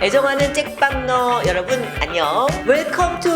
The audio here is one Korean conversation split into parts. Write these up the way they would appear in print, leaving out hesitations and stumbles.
애정하는 잭빵너 여러분 안녕. 웰컴 투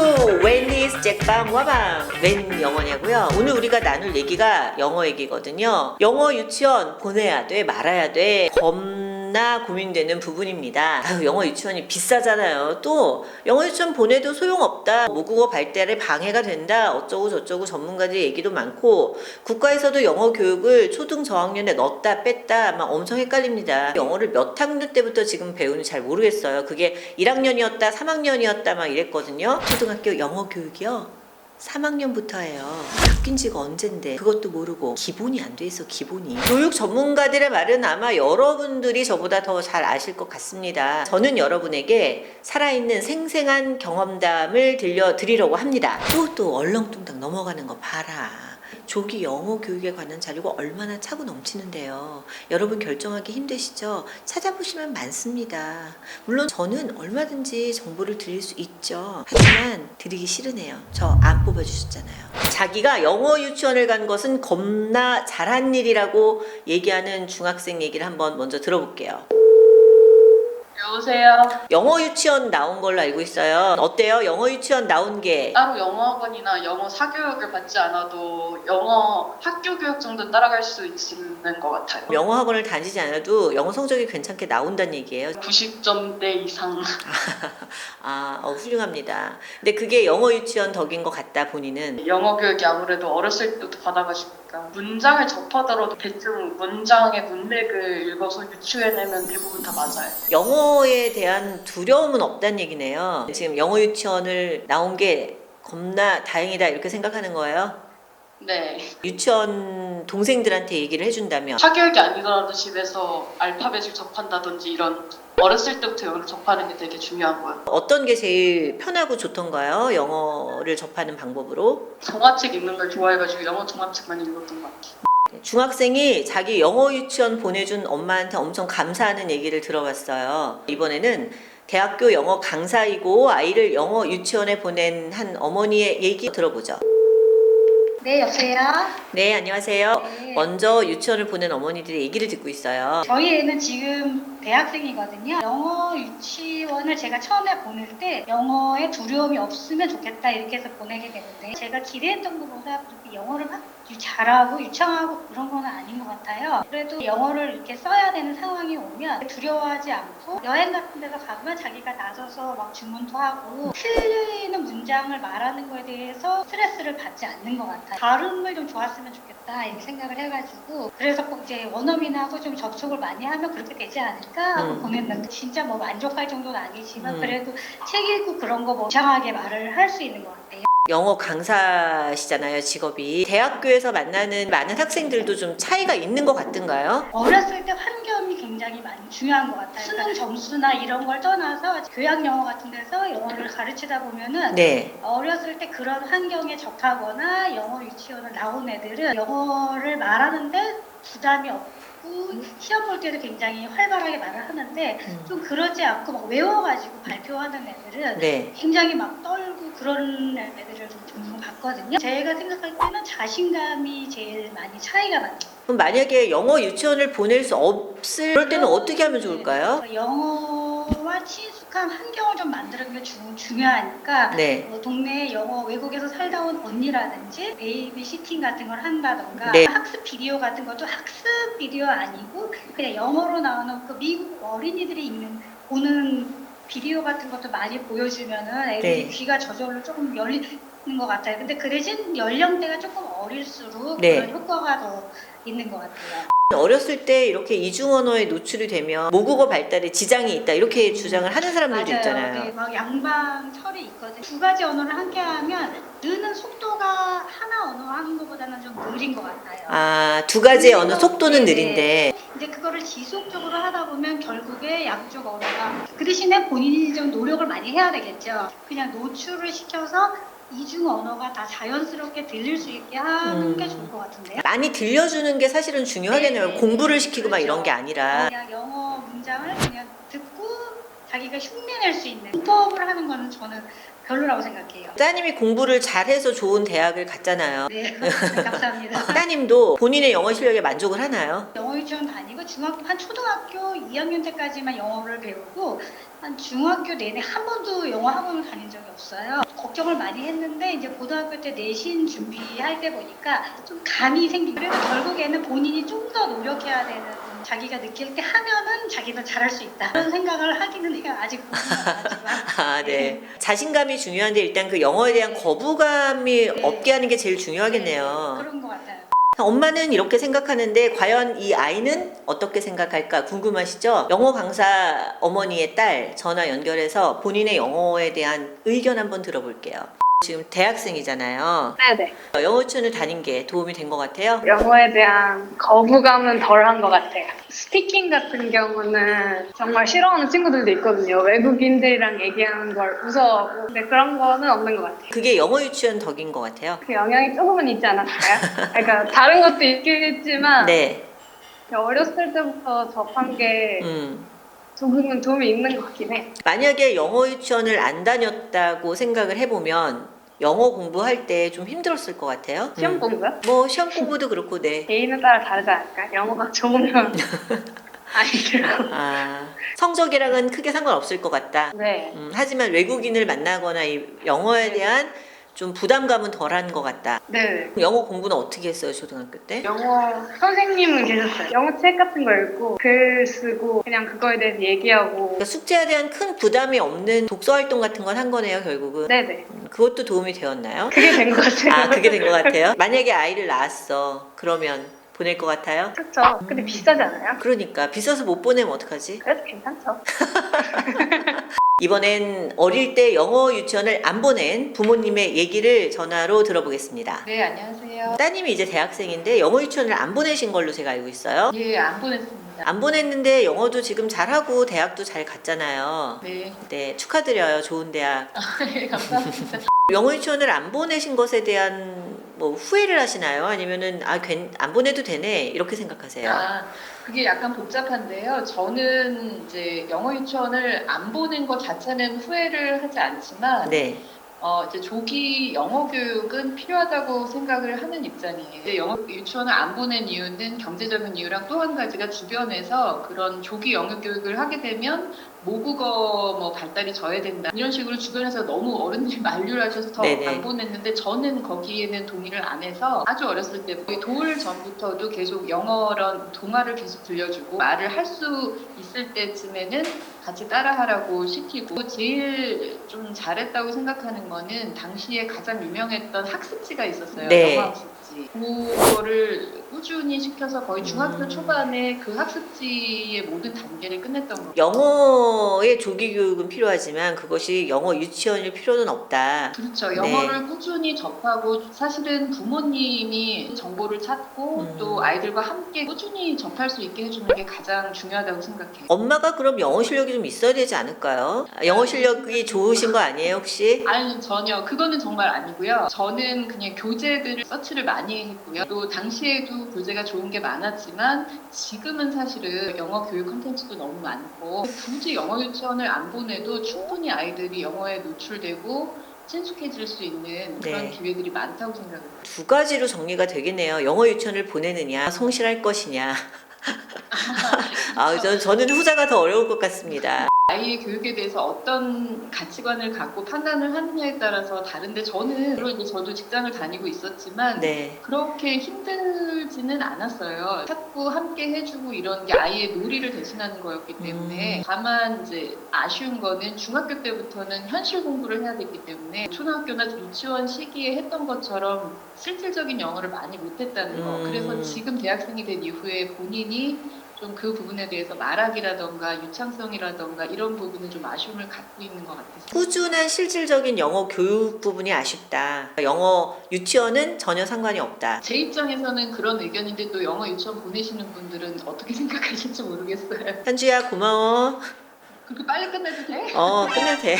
웬니스 잭빵 와방. 웬 영어냐고요? 오늘 우리가 나눌 얘기가 영어 얘기거든요. 영어 유치원 보내야 돼 말아야 돼 겁나 고민되는 부분입니다. 아유, 영어 유치원이 비싸잖아요. 또 영어 유치원 보내도 소용없다, 모국어 발달에 방해가 된다, 어쩌고 저쩌고 전문가들 얘기도 많고, 국가에서도 영어 교육을 초등 저학년에 넣었다 뺐다 막 엄청 헷갈립니다. 영어를 몇 학년 때부터 지금 배우는지 잘 모르겠어요. 그게 1학년이었다 3학년이었다 막 이랬거든요. 초등학교 영어 교육이요 3학년부터 해요. 바뀐 지가 언젠데 그것도 모르고 기본이 안 돼 있어. 기본이. 교육 전문가들의 말은 아마 여러분들이 저보다 더 잘 아실 것 같습니다. 저는 여러분에게 살아있는 생생한 경험담을 들려드리려고 합니다. 또 얼렁뚱땅 넘어가는 거 봐라. 조기 영어 교육에 관한 자료가 얼마나 차고 넘치는데요. 여러분 결정하기 힘드시죠? 찾아보시면 많습니다. 물론 저는 얼마든지 정보를 드릴 수 있죠. 하지만 드리기 싫으네요. 저 안 뽑아주셨잖아요. 자기가 영어 유치원을 간 것은 겁나 잘한 일이라고 얘기하는 중학생 얘기를 한번 먼저 들어볼게요. 여보세요? 영어 유치원 나온 걸로 알고 있어요. 어때요? 영어 유치원 나온 게 따로 영어학원이나 영어 사교육을 받지 않아도 영어 학교 교육 정도는 따라갈 수 있는 것 같아요. 영어 학원을 다니지 않아도 영어 성적이 괜찮게 나온다는 얘기예요. 90점대 이상. 훌륭합니다. 근데 그게 영어 유치원 덕인 것 같다, 본인은. 영어 교육이 아무래도 어렸을 때부터 받아가시니까 문장을 접하더라도 대충 문장의 문맥을 읽어서 유추해내면 대부분 다 맞아요. 영어에 대한 두려움은 없다는 얘기네요. 지금 영어 유치원을 나온 게 겁나 다행이다 이렇게 생각하는 거예요? 네. 유치원 동생들한테 얘기를 해준다면? 사교육이 아니더라도 집에서 알파벳을 접한다든지 이런 어렸을 때부터 영어를 접하는 게 되게 중요한 거예요. 어떤 게 제일 편하고 좋던가요? 영어를 접하는 방법으로? 동화책 읽는 걸 좋아해가지고 영어 동화책만 읽었던 것 같아요. 중학생이 자기 영어 유치원 보내준 엄마한테 엄청 감사하는 얘기를 들어봤어요. 이번에는 대학교 영어 강사이고 아이를 영어 유치원에 보낸 한 어머니의 얘기 들어보죠. 네, 여보세요? 네, 안녕하세요. 네. 먼저 유치원을 보낸 어머니들의 얘기를 듣고 있어요. 저희 애는 지금 대학생이거든요. 영어 유치원을 제가 처음에 보낼 때 영어에 두려움이 없으면 좋겠다 이렇게 해서 보내게 됐는데, 제가 기대했던 것보다 그렇게 영어를 막 잘하고 유창하고 그런 건 아닌 것 같아요. 그래도 영어를 이렇게 써야 되는 상황이 오면 두려워하지 않고, 여행 같은 데서 가면 자기가 나서서 막 주문도 하고 틀리는 문장을 말하는 거에 대해서 스트레스를 받지 않는 것 같아요. 발음을 좀 좋았으면 좋겠다 이렇게 생각을 해가지고, 그래서 꼭 이제 원어민하고 좀 접촉을 많이 하면 그렇게 되지 않을까 하고 보냈는데, 진짜 뭐 만족할 정도는 아니지만 그래도 책 읽고 그런 거 뭐 이상하게 말을 할 수 있는 것 같아요. 영어 강사시잖아요, 직업이. 대학교에서 만나는 많은 학생들도 좀 차이가 있는 것 같은가요? 어렸을 때 환경이 굉장히 많이 중요한 것 같아요. 수능 점수나 이런 걸 떠나서 교양 영어 같은 데서 영어를 가르치다 보면은 네. 어렸을 때 그런 환경에 적하거나 영어 유치원을 나온 애들은 영어를 말하는데 부담이 없고 시험 볼 때도 굉장히 활발하게 말을 하는데, 좀 그러지 않고 막 외워가지고 발표하는 애들은 네. 굉장히 막 떨고 그런 애들을 좀 종종 봤거든요. 제가 생각할 때는 자신감이 제일 많이 차이가 많아요. 그럼 만약에 영어 유치원을 보낼 수 없을 그럴 때는 어떻게 하면 좋을까요? 영어와 친숙한 환경을 좀 만드는 게 중요하니까, 네. 동네에 영어 외국에서 살다 온 언니라든지 베이비시팅 같은 걸 한다던가, 네. 학습 비디오 같은 것도 학습 비디오 아니고 그냥 영어로 나오는 그 미국 어린이들이 보는 비디오 같은 것도 많이 보여주면은 애들이 네. 귀가 저절로 조금 열리는 것 같아요. 근데 그 대신 연령대가 조금 어릴수록 네. 그런 효과가 더 있는 것 같아요. 어렸을 때 이렇게 이중 언어에 노출이 되면 모국어 발달에 지장이 있다 이렇게 주장을 하는 사람들도 맞아요. 있잖아요. 네, 막 양방 철이 있거든요. 두 가지 언어를 함께 하면 느는 속도가 하나 언어 하는 것보다는 좀 느린 것 같아요. 두 가지의 언어 그래서, 속도는 네, 느린데. 이제 그거를 지속적으로 하다 보면 결국에 양쪽 언어가, 그 대신에 본인이 좀 노력을 많이 해야 되겠죠. 그냥 노출을 시켜서 이중 언어가 다 자연스럽게 들릴 수 있게 하는 게 좋을 것 같은데요. 많이 들려주는 게 사실은 중요하겠네요. 네, 공부를 시키고 막 그렇죠. 이런 게 아니라. 그냥 영어 문장을 그냥 듣고 자기가 흉내낼 수 있는 문법을 하는 거는 저는 별로라고 생각해요. 따님이 공부를 잘해서 좋은 대학을 갔잖아요. 네, 감사합니다. 따님도 본인의 영어 실력에 만족을 하나요? 영어 유치원 다니고 한 초등학교 2학년 때까지만 영어를 배우고 한 중학교 내내 한 번도 영어 학원을 다닌 적이 없어요. 걱정을 많이 했는데 이제 고등학교 때 내신 준비할 때 보니까 좀 감이 생기고 그래서 결국에는 본인이 좀 더 노력해야 되는 자기가 느낄 때 하면은 자기도 잘할 수 있다 그런 생각을 하기는 해요. 아직 본인은 안 하지만. 아, 네. 자신감이 중요한데 일단 그 영어에 대한 거부감이 네. 없게 하는 게 제일 중요하겠네요. 네, 그런 것 같아요. 엄마는 이렇게 생각하는데 과연 이 아이는 어떻게 생각할까 궁금하시죠? 영어 강사 어머니의 딸 전화 연결해서 본인의 영어에 대한 의견 한번 들어볼게요. 지금 대학생이잖아요. 네네. 영어 유치원을 다닌 게 도움이 된 것 같아요? 영어에 대한 거부감은 덜한 것 같아요. 스피킹 같은 경우는 정말 싫어하는 친구들도 있거든요. 외국인들이랑 얘기하는 걸 무서워하고. 근데 그런 거는 없는 것 같아요. 그게 영어 유치원 덕인 것 같아요. 그 영향이 조금은 있지 않았을까요? 그러니까 다른 것도 있겠지만 네. 어렸을 때부터 접한 게 음. 조금은 도움이 있는 것 같긴 해. 만약에 영어 유치원을 안 다녔다고 생각을 해보면 영어 공부할 때 좀 힘들었을 것 같아요. 시험 공부요? 뭐 시험 공부도 그렇고, 네. 개인에 따라 다르지 않을까? 영어가 좋으면 아니더라고. 아, 성적이랑은 크게 상관없을 것 같다. 네. 하지만 외국인을 만나거나 이 영어에 대한 좀 부담감은 덜한 것 같다. 네. 영어 공부는 어떻게 했어요, 초등학교 때? 영어 선생님은 계셨어요. 영어 책 같은 거 읽고 글 쓰고 그냥 그거에 대해서 얘기하고. 그러니까 숙제에 대한 큰 부담이 없는 독서 활동 같은 건 한 거네요, 결국은. 네네. 그것도 도움이 되었나요? 그게 된 것 같아요. 아, 그게 된 것 같아요? 만약에 아이를 낳았어. 그러면 보낼 것 같아요? 그렇죠. 근데 비싸지 않아요? 그러니까 비싸서 못 보내면 어떡하지? 그래도 괜찮죠. 이번엔 어릴 때 영어 유치원을 안 보낸 부모님의 얘기를 전화로 들어보겠습니다. 네, 안녕하세요. 따님이 이제 대학생인데 영어 유치원을 안 보내신 걸로 제가 알고 있어요. 예, 안 보냈습니다. 안 보냈는데 영어도 지금 잘하고 대학도 잘 갔잖아요. 네, 네, 축하드려요. 좋은 대학. 예, 감사합니다. 영어 유치원을 안 보내신 것에 대한 뭐 후회를 하시나요? 아니면은 안 보내도 되네 이렇게 생각하세요? 그게 약간 복잡한데요. 저는 이제 영어 유치원을 안 보낸 것 자체는 후회를 하지 않지만, 네. 이제 조기 영어 교육은 필요하다고 생각을 하는 입장이에요. 이제 영어 유치원을 안 보낸 이유는 경제적인 이유랑 또 한 가지가 주변에서 그런 조기 영어 교육을 하게 되면 모국어 뭐 발달이 저해된다 이런 식으로 주변에서 너무 어른들이 만류를 하셔서 더 네네. 안 보냈는데 저는 거기에는 동의를 안 해서 아주 어렸을 때 거의 돌 전부터도 계속 영어런 동화를 계속 들려주고 말을 할 수 있을 때쯤에는 같이 따라하라고 시키고 제일 좀 잘했다고 생각하는 거는 당시에 가장 유명했던 학습지가 있었어요. 네. 영어 학습지. 그거를 꾸준히 시켜서 거의 중학교 초반에 그 학습지의 모든 단계를 끝냈던 거예요. 영어의 조기 교육은 필요하지만 그것이 영어 유치원일 필요는 없다. 그렇죠. 네. 영어를 꾸준히 접하고 사실은 부모님이 정보를 찾고 또 아이들과 함께 꾸준히 접할 수 있게 해주는 게 가장 중요하다고 생각해요. 엄마가 그럼 영어 실력이 좀 있어야 되지 않을까요? 영어 실력이 좋으신 거 아니에요, 혹시? 아니 전혀 그거는 정말 아니고요. 저는 그냥 교재들을 서치를 많이 했고요. 또 당시에도 교재가 좋은 게 많았지만 지금은 사실은 영어 교육 콘텐츠도 너무 많고 굳이 영어 유치원을 안 보내도 충분히 아이들이 영어에 노출되고 친숙해질 수 있는 그런 네. 기회들이 많다고 생각을 해요. 두 가지로 정리가 되겠네요. 영어 유치원을 보내느냐, 성실할 것이냐. 저는 후자가 더 어려울 것 같습니다. 아이의 교육에 대해서 어떤 가치관을 갖고 판단을 하느냐에 따라서 다른데 저는 물론 이제 저도 직장을 다니고 있었지만 네. 그렇게 힘들지는 않았어요. 자꾸 함께 해주고 이런 게 아이의 놀이를 대신하는 거였기 때문에 다만 이제 아쉬운 거는 중학교 때부터는 현실 공부를 해야 됐기 때문에 초등학교나 유치원 시기에 했던 것처럼 실질적인 영어를 많이 못했다는 거. 그래서 지금 대학생이 된 이후에 본인이 좀 그 부분에 대해서 말하기라던가 유창성이라던가 이런 부분은 좀 아쉬움을 갖고 있는 것 같아서 꾸준한 실질적인 영어 교육 부분이 아쉽다. 영어 유치원은 전혀 상관이 없다. 제 입장에서는 그런 의견인데 또 영어 유치원 보내시는 분들은 어떻게 생각하실지 모르겠어요. 현주야 고마워. 그렇게 빨리 끝내도 돼? 끝내도 돼.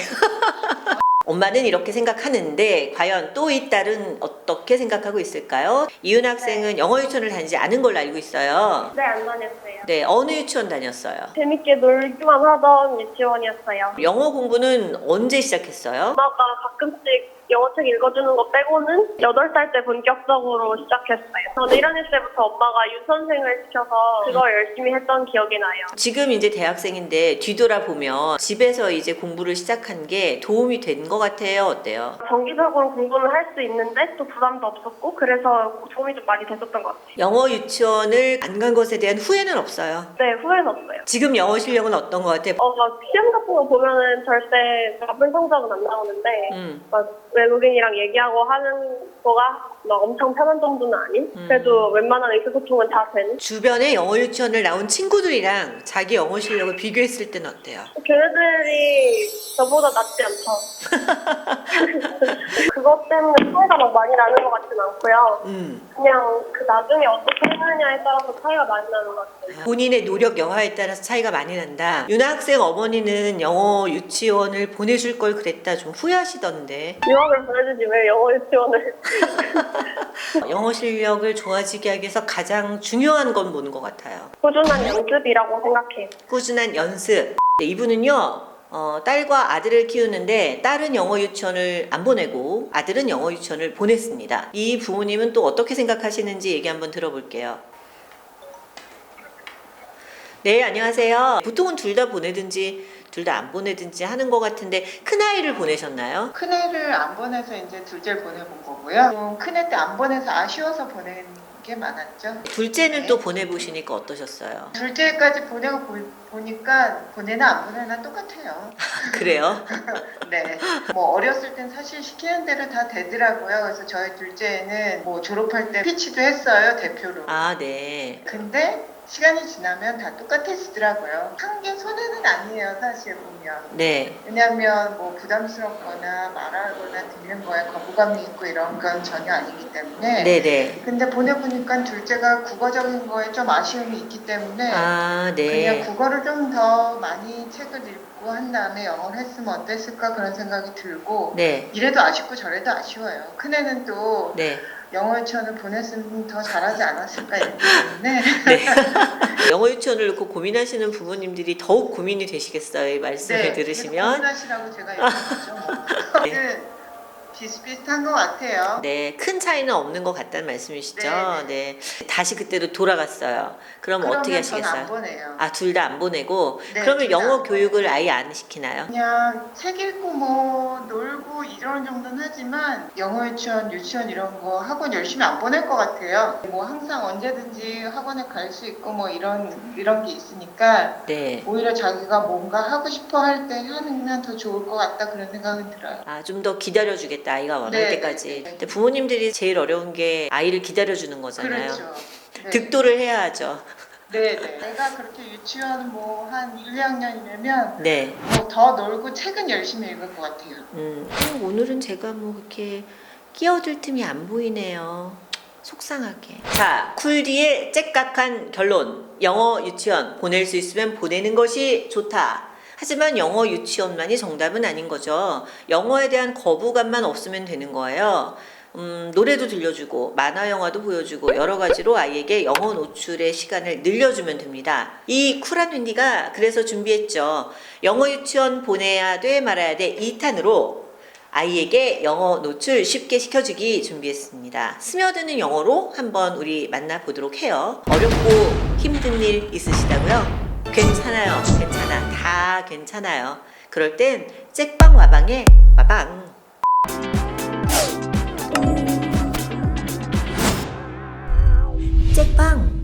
엄마는 이렇게 생각하는데 과연 또 이 딸은 어떻게 생각하고 있을까요? 이은 학생은 영어 유치원을 다니지 않은 걸로 알고 있어요. 네, 안 다녔어요. 네, 어느 유치원 다녔어요? 재밌게 놀기만 하던 유치원이었어요. 영어 공부는 언제 시작했어요? 엄마가 가끔씩 영어책 읽어주는 거 빼고는 8살 때 본격적으로 시작했어요. 저는 1학년 때부터 엄마가 유선생을 시켜서 그걸 열심히 했던 기억이 나요. 지금 이제 대학생인데 뒤돌아보면 집에서 이제 공부를 시작한 게 도움이 된 것 같아요. 어때요? 정기적으로 공부는 할 수 있는데 또 부담도 없었고 그래서 도움이 좀 많이 됐었던 것 같아요. 영어 유치원을 안 간 것에 대한 후회는 없어요. 네, 후회는 없어요. 지금 영어 실력은 어떤 것 같아? 막 시험 같은 거 보면은 절대 나쁜 성적은 안 나오는데 막 외국인이랑 얘기하고 하는 거가 막 엄청 편한 정도는 아닌? 그래도 웬만한 의사소통은 다 되는? 주변에 영어 유치원을 나온 친구들이랑 자기 영어 실력을 비교했을 때는 어때요? 걔네들이 저보다 낫지 않죠. 그것 때문에 차이가 막 많이 나는 것 같진 않고요. 그냥 그 나중에 어떻게 했느냐에 따라서 차이가 많이 나는 것 같아요. 본인의 노력 여하에 따라서 차이가 많이 난다. 유나 학생 어머니는 영어 유치원을 보내줄 걸 그랬다 좀 후회하시던데. 유학을 보내주지 왜 영어 유치원을. 영어 실력을 좋아지게 하기 위해서 가장 중요한 건 뭔 것 같아요? 꾸준한 연습이라고 생각해요. 꾸준한 연습. 네, 이분은요. 딸과 아들을 키우는데 딸은 영어 유치원을 안 보내고 아들은 영어 유치원을 보냈습니다. 이 부모님은 또 어떻게 생각하시는지 얘기 한번 들어볼게요. 네, 안녕하세요. 보통은 둘 다 보내든지 둘 다 안 보내든지 하는 것 같은데 큰아이를 보내셨나요? 큰애를 안 보내서 이제 둘째를 보내본 거고요. 큰애 때 안 보내서 아쉬워서 보낸 게 많았죠. 둘째는 또 보내보시니까 어떠셨어요? 둘째까지 보내고 보니까 보내나 안 보내나 똑같아요. 그래요? 네. 뭐 어렸을 땐 사실 시키는 대로 다 되더라고요. 그래서 저희 둘째는 뭐 졸업할 때 피치도 했어요, 대표로. 아, 네. 근데 시간이 지나면 다 똑같아지더라고요. 한 개 손해는 아니에요, 사실 보면. 네. 왜냐하면 뭐 부담스럽거나 말하거나 듣는 거에 거부감이 있고 이런 건 전혀 아니기 때문에. 네네. 근데 보내보니까 둘째가 국어적인 거에 좀 아쉬움이 있기 때문에 아, 네. 그냥 국어를 좀 더 많이 책을 읽고 한 다음에 영어를 했으면 어땠을까 그런 생각이 들고 네. 이래도 아쉽고 저래도 아쉬워요. 큰애는 또 네. 영어 유치원을 보냈으면 더 잘하지 않았을까 이렇기 때문에 네. 영어 유치원을 놓고 고민하시는 부모님들이 더욱 고민이 되시겠어요, 이 말씀을 들으시면. 고민하시라고 제가 얘기했죠. 뭐. 네. 비슷비슷한 것 같아요. 네, 큰 차이는 없는 것 같다는 말씀이시죠? 네. 네. 다시 그때로 돌아갔어요. 그럼 어떻게 하시겠어요? 저는 안 보내요. 아, 둘 다 안 보내고? 네, 그러면 둘다 영어 안 교육을 아예 안 시키나요? 그냥 책 읽고 뭐 놀고 이런 정도는 하지만 영어 유치원 이런 거 학원 열심히 안 보낼 것 같아요. 뭐 항상 언제든지 학원에 갈 수 있고 뭐 이런 게 있으니까 네. 오히려 자기가 뭔가 하고 싶어 할 때 하면 더 좋을 것 같다 그런 생각은 들어요. 아, 좀 더 기다려주겠다, 아이가 원할 네, 때까지. 네, 네. 근데 부모님들이 제일 어려운 게 아이를 기다려주는 거잖아요. 그렇죠. 네. 득도를 해야 하죠. 네네. 내가 그렇게 유치원 뭐 한 1, 2학년이면 네. 뭐 더 놀고 책은 열심히 읽을 것 같아요. 오늘은 제가 뭐 그렇게 끼어들 틈이 안 보이네요. 속상하게. 자, 쿨디의 째깍한 결론. 영어 유치원 보낼 수 있으면 보내는 것이 좋다. 하지만 영어 유치원만이 정답은 아닌 거죠. 영어에 대한 거부감만 없으면 되는 거예요. 노래도 들려주고 만화 영화도 보여주고 여러 가지로 아이에게 영어 노출의 시간을 늘려주면 됩니다. 이 쿨한 윈디가 그래서 준비했죠. 영어 유치원 보내야 돼 말아야 돼 2탄으로 아이에게 영어 노출 쉽게 시켜주기 준비했습니다. 스며드는 영어로 한번 우리 만나보도록 해요. 어렵고 힘든 일 있으시다고요? 괜찮아요. 괜찮아. 다 괜찮아요. 그럴 땐 잭방 와방에 와방. 잭방